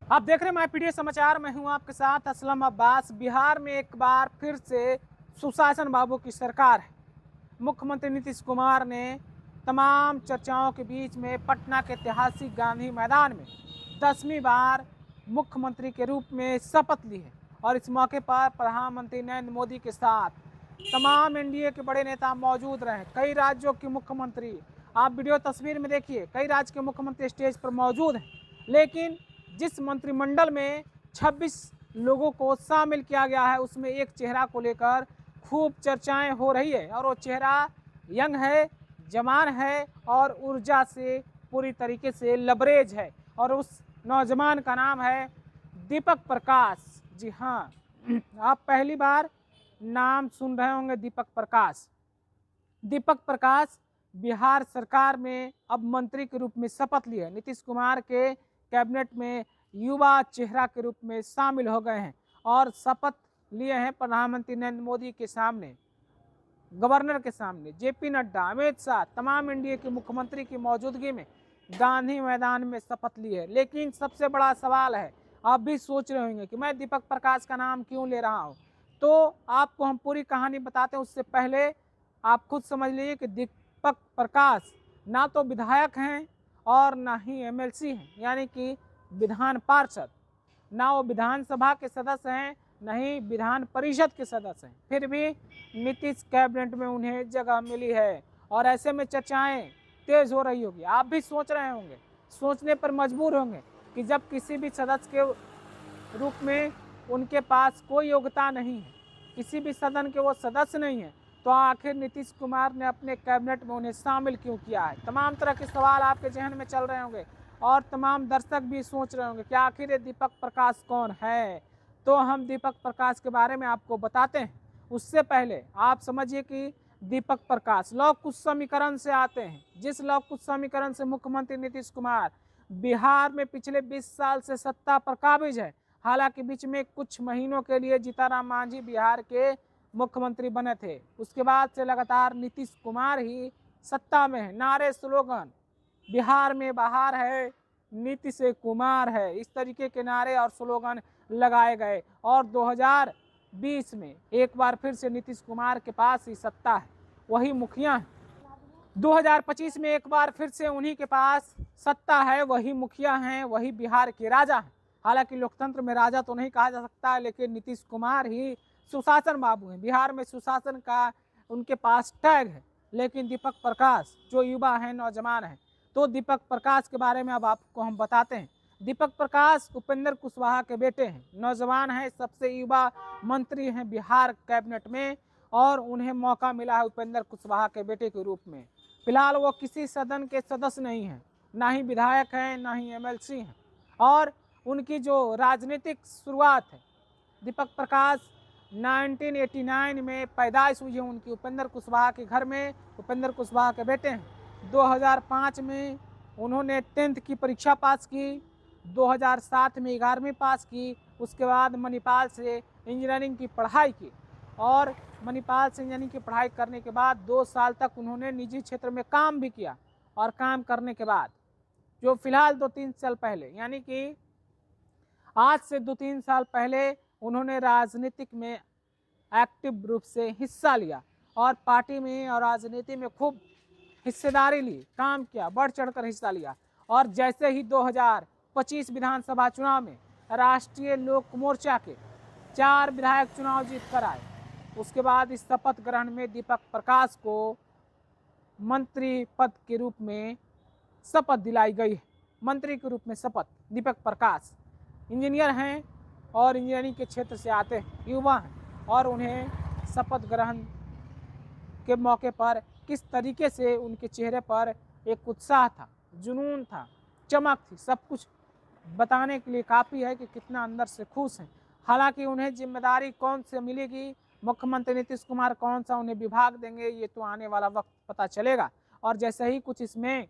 आप देख रहे हैं माय पीडीएस समाचार। मैं हूं आपके साथ असलम अब्बास। बिहार में एक बार फिर से सुशासन बाबू की सरकार है। मुख्यमंत्री नीतीश कुमार ने तमाम चर्चाओं के बीच में पटना के ऐतिहासिक गांधी मैदान में 10वीं बार मुख्यमंत्री के रूप में शपथ ली है और इस मौके पर प्रधानमंत्री नरेंद्र मोदी के साथ तमाम एनडीए के बड़े नेता मौजूद रहे। कई राज्यों के मुख्यमंत्री, आप वीडियो तस्वीर में देखिए, कई राज्य के मुख्यमंत्री स्टेज पर मौजूद हैं। लेकिन जिस मंत्रिमंडल में 26 लोगों को शामिल किया गया है उसमें एक चेहरा को लेकर खूब चर्चाएं हो रही है और वो चेहरा यंग है, जवान है और ऊर्जा से पूरी तरीके से लबरेज है और उस नौजवान का नाम है दीपक प्रकाश। जी हाँ, आप पहली बार नाम सुन रहे होंगे दीपक प्रकाश। दीपक प्रकाश बिहार सरकार में अब मंत्री के रूप में शपथ ली है। नीतीश कुमार के कैबिनेट में युवा चेहरा के रूप में शामिल हो गए हैं और शपथ लिए हैं प्रधानमंत्री नरेंद्र मोदी के सामने, गवर्नर के सामने, जेपी नड्डा, अमित शाह, तमाम एनडीए के मुख्यमंत्री की मौजूदगी में गांधी मैदान में शपथ ली है। लेकिन सबसे बड़ा सवाल है, आप भी सोच रहे होंगे कि मैं दीपक प्रकाश का नाम क्यों ले रहा हूं, तो आपको हम पूरी कहानी बताते हैं। उससे पहले आप खुद समझ लीजिए कि दीपक प्रकाश ना तो विधायक हैं और ना ही एमएलसी हैं, यानी कि विधान पार्षद, ना वो विधानसभा के सदस्य हैं, नहीं विधान परिषद के सदस्य हैं। फिर भी नीतीश कैबिनेट में उन्हें जगह मिली है और ऐसे में चर्चाएं तेज हो रही होगी। आप भी सोच रहे होंगे, सोचने पर मजबूर होंगे कि जब किसी भी सदस्य के रूप में उनके पास कोई योग्यता नहीं है, किसी भी सदन के वो सदस्य नहीं है, तो आखिर नीतीश कुमार ने अपने कैबिनेट में उन्हें शामिल क्यों किया है। तमाम तरह के सवाल आपके जहन में चल रहे होंगे और तमाम दर्शक भी सोच रहे होंगे कि आखिर ये दीपक प्रकाश कौन है। तो हम दीपक प्रकाश के बारे में आपको बताते हैं। उससे पहले आप समझिए कि दीपक प्रकाश लौह कुश समीकरण से आते हैं। जिस लौह कुश समीकरण से मुख्यमंत्री नीतीश कुमार बिहार में पिछले 20 साल से सत्ता पर काबिज है। हालांकि बीच में कुछ महीनों के लिए जीतनराम मांझी बिहार के मुख्यमंत्री बने थे, उसके बाद से लगातार नीतीश कुमार ही सत्ता में है। नारे स्लोगन बिहार में बाहर है, नीतीश कुमार है, इस तरीके के नारे और स्लोगन लगाए गए और 2020 में एक बार फिर से नीतीश कुमार के पास ही सत्ता है, वही मुखिया है। 2025 में एक बार फिर से उन्हीं के पास सत्ता है, वही मुखिया हैं, वही बिहार के राजा हैं। हालांकि लोकतंत्र में राजा तो नहीं कहा जा सकता है, लेकिन नीतीश कुमार ही सुशासन बाबू हैं। बिहार में सुशासन का उनके पास टैग है। लेकिन दीपक प्रकाश जो युवा हैं, नौजवान हैं, तो दीपक प्रकाश के बारे में अब आपको हम बताते हैं। दीपक प्रकाश उपेंद्र कुशवाहा के बेटे हैं, नौजवान हैं, सबसे युवा मंत्री हैं बिहार कैबिनेट में और उन्हें मौका मिला है उपेंद्र कुशवाहा के बेटे के रूप में। फिलहाल वो किसी सदन के सदस्य नहीं हैं, ना ही विधायक हैं, ना ही एमएलसी हैं और उनकी जो राजनीतिक शुरुआत है, दीपक प्रकाश 1989 में पैदाइश हुई है उनकी उपेंद्र कुशवाहा के घर में। उपेंद्र कुशवाहा के बेटे हैं। 2005 में उन्होंने 10th की परीक्षा पास की, 2007 में 11वीं पास की, उसके बाद मणिपाल से इंजीनियरिंग की पढ़ाई की और मणिपाल से इंजीनियरिंग की पढ़ाई करने के बाद 2 साल तक उन्होंने निजी क्षेत्र में काम भी किया और काम करने के बाद जो फिलहाल 2-3 साल पहले, यानी कि आज से 2-3 साल पहले उन्होंने राजनीतिक में एक्टिव रूप से हिस्सा लिया और पार्टी में और राजनीति में खूब हिस्सेदारी ली, काम किया, बढ़ चढ़कर हिस्सा लिया। और जैसे ही 2025 विधानसभा चुनाव में राष्ट्रीय लोक मोर्चा के 4 विधायक चुनाव जीत कर आए, उसके बाद इस शपथ ग्रहण में दीपक प्रकाश को मंत्री पद के रूप में शपथ दिलाई गई है। मंत्री के रूप में शपथ। दीपक प्रकाश इंजीनियर हैं और इंजीनियरिंग के क्षेत्र से आते हैं, युवा हैं और उन्हें शपथ ग्रहण के मौके पर किस तरीके से उनके चेहरे पर एक उत्साह था, जुनून था, चमक थी, सब कुछ बताने के लिए काफ़ी है कि कितना अंदर से खुश हैं। हालांकि उन्हें जिम्मेदारी कौन से मिलेगी, मुख्यमंत्री नीतीश कुमार कौन सा उन्हें विभाग देंगे, ये तो आने वाला वक्त पता चलेगा। और जैसे ही कुछ इसमें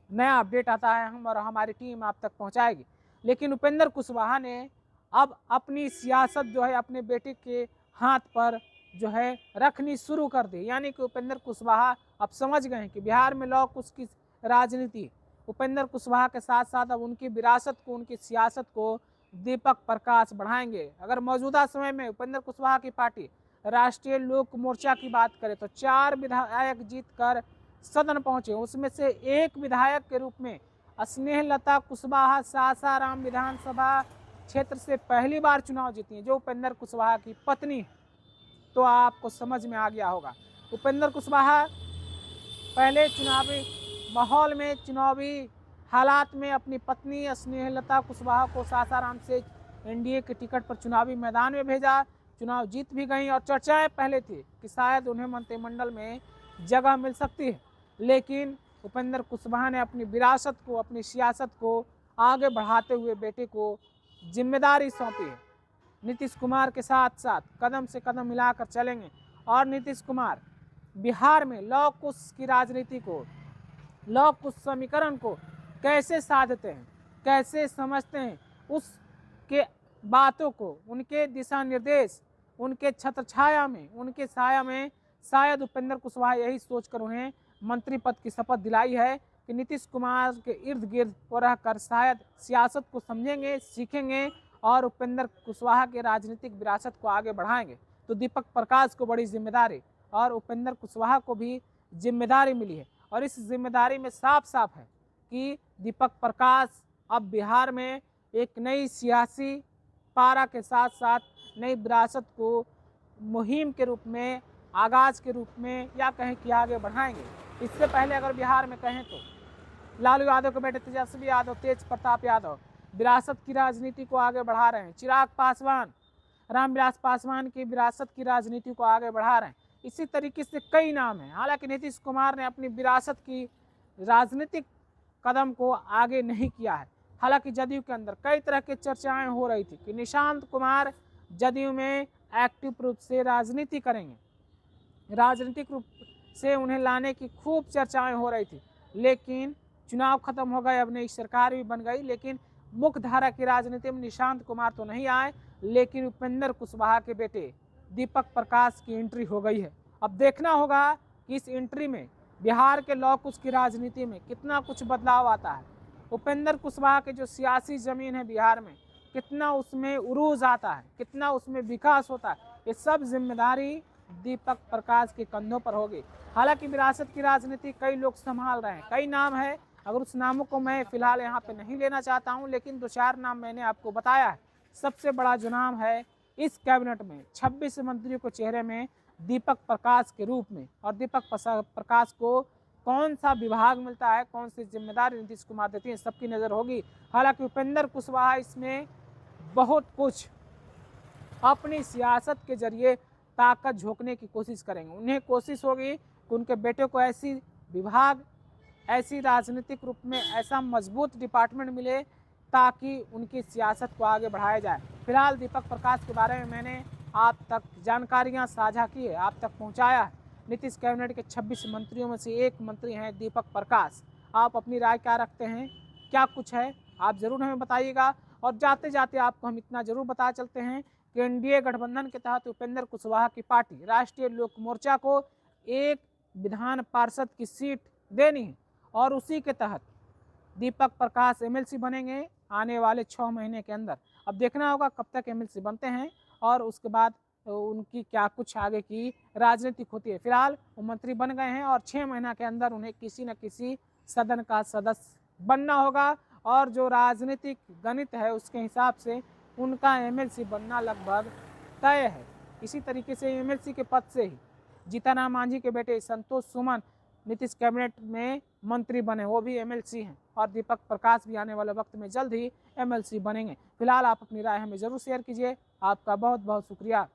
नया अपडेट आता है हम और हमारी टीम आप तक पहुंचाएगी। लेकिन उपेंद्र कुशवाहा ने अब अपनी सियासत जो है अपने बेटे के हाथ पर जो है रखनी शुरू कर दी। यानी कि उपेंद्र कुशवाहा अब समझ गए हैं कि बिहार में लौह कुश की राजनीति, उपेंद्र कुशवाहा के साथ साथ अब उनकी विरासत को, उनकी सियासत को दीपक प्रकाश बढ़ाएंगे। अगर मौजूदा समय में उपेंद्र कुशवाहा की पार्टी राष्ट्रीय लोक मोर्चा की बात करें तो 4 विधायक जीतकर सदन पहुंचे, उसमें से एक विधायक के रूप में स्नेहलता कुशवाहा सासाराम विधानसभा क्षेत्र से पहली बार चुनाव जीती हैं, जो उपेंद्र कुशवाहा की पत्नी है। तो आपको समझ में आ गया होगा, उपेंद्र कुशवाहा पहले चुनावी माहौल में, चुनावी हालात में अपनी पत्नी स्नेहलता कुशवाहा को सासाराम से एनडीए के टिकट पर चुनावी मैदान में भेजा, चुनाव जीत भी गई और चर्चाएं पहले थी कि शायद उन्हें मंत्रिमंडल में जगह मिल सकती है। लेकिन उपेंद्र कुशवाहा ने अपनी विरासत को, अपनी सियासत को आगे बढ़ाते हुए बेटे को जिम्मेदारी सौंपी है। नीतीश कुमार के साथ साथ कदम से कदम मिलाकर चलेंगे और नीतीश कुमार बिहार में लौ कुश की राजनीति को, लौ कुश समीकरण को कैसे साधते हैं, कैसे समझते हैं, उसके बातों को, उनके दिशा निर्देश, उनके छत्र छाया में, उनके साया में शायद उपेंद्र कुशवाहा यही सोचकर उन्हें मंत्री पद की शपथ दिलाई है कि नीतीश कुमार के इर्द गिर्द रहकर शायद सियासत को समझेंगे, सीखेंगे और उपेंद्र कुशवाहा के राजनीतिक विरासत को आगे बढ़ाएंगे। तो दीपक प्रकाश को बड़ी जिम्मेदारी और उपेंद्र कुशवाहा को भी जिम्मेदारी मिली है और इस जिम्मेदारी में साफ साफ है कि दीपक प्रकाश अब बिहार में एक नई सियासी पारा के साथ साथ नई विरासत को मुहिम के रूप में, आगाज के रूप में या कहें कि आगे बढ़ाएंगे। इससे पहले अगर बिहार में कहें तो लालू यादव के बेटे तेजस्वी यादव, तेज प्रताप यादव विरासत की राजनीति को आगे बढ़ा रहे हैं। चिराग पासवान, रामविलास पासवान की विरासत की राजनीति को आगे बढ़ा रहे हैं। इसी तरीके से कई नाम हैं। हालांकि नीतीश कुमार ने अपनी विरासत की राजनीतिक कदम को आगे नहीं किया है। हालांकि जदयू के अंदर कई तरह की चर्चाएं हो रही थी कि निशांत कुमार जदयू में एक्टिव रूप से राजनीति करेंगे, राजनीतिक रूप से उन्हें लाने की खूब चर्चाएं हो रही थी। लेकिन चुनाव खत्म हो गए, अब नई सरकार भी बन गई, लेकिन मुख्य धारा की राजनीति में निशांत कुमार तो नहीं आए, लेकिन उपेंद्र कुशवाहा के बेटे दीपक प्रकाश की एंट्री हो गई है। अब देखना होगा कि इस एंट्री में बिहार के लौ कुश की राजनीति में कितना कुछ बदलाव आता है। उपेंद्र कुशवाहा के जो सियासी जमीन है बिहार में, कितना उसमें उरूज आता है, कितना उसमें विकास होता है, ये सब जिम्मेदारी दीपक प्रकाश के कंधों पर होगी। हालांकि विरासत की राजनीति कई लोग संभाल रहे हैं, कई नाम है, अगर उस नामों को मैं फिलहाल यहाँ पे नहीं लेना चाहता हूँ, लेकिन 2-4 नाम मैंने आपको बताया है। सबसे बड़ा जो नाम है इस कैबिनेट में 26 मंत्रियों के चेहरे में दीपक प्रकाश के रूप में, और दीपक प्रकाश को कौन सा विभाग मिलता है, कौन सी जिम्मेदारी नीतीश कुमार देती है, सबकी नज़र होगी। हालांकि उपेंद्र कुशवाहा इसमें बहुत कुछ अपनी सियासत के जरिए ताकत झोंकने की कोशिश करेंगे। उन्हें कोशिश होगी कि उनके बेटे को ऐसी विभाग, ऐसी राजनीतिक रूप में ऐसा मजबूत डिपार्टमेंट मिले ताकि उनकी सियासत को आगे बढ़ाया जाए। फिलहाल दीपक प्रकाश के बारे में मैंने आप तक जानकारियां साझा की है, आप तक पहुंचाया है। नीतीश कैबिनेट के 26 मंत्रियों में से एक मंत्री हैं दीपक प्रकाश। आप अपनी राय क्या रखते हैं, क्या कुछ है, आप ज़रूर हमें बताइएगा। और जाते जाते आपको हम इतना ज़रूर बता चलते हैं कि एनडीए गठबंधन के तहत उपेंद्र कुशवाहा की पार्टी राष्ट्रीय लोक मोर्चा को एक विधान पार्षद की सीट देनी है और उसी के तहत दीपक प्रकाश एमएलसी बनेंगे आने वाले 6 महीने के अंदर। अब देखना होगा कब तक एमएलसी बनते हैं और उसके बाद उनकी क्या कुछ आगे की राजनीतिक होती है। फिलहाल वो मंत्री बन गए हैं और 6 महीना के अंदर उन्हें किसी न किसी सदन का सदस्य बनना होगा और जो राजनीतिक गणित है उसके हिसाब से उनका एमएलसी बनना लगभग तय है। इसी तरीके से एमएलसी के पद से ही जीतनराम मांझी के बेटे संतोष सुमन नीतीश कैबिनेट में मंत्री बने, वो भी एमएलसी हैं और दीपक प्रकाश भी आने वाले वक्त में जल्द ही एमएलसी बनेंगे। फिलहाल आप अपनी राय हमें ज़रूर शेयर कीजिए। आपका बहुत बहुत शुक्रिया।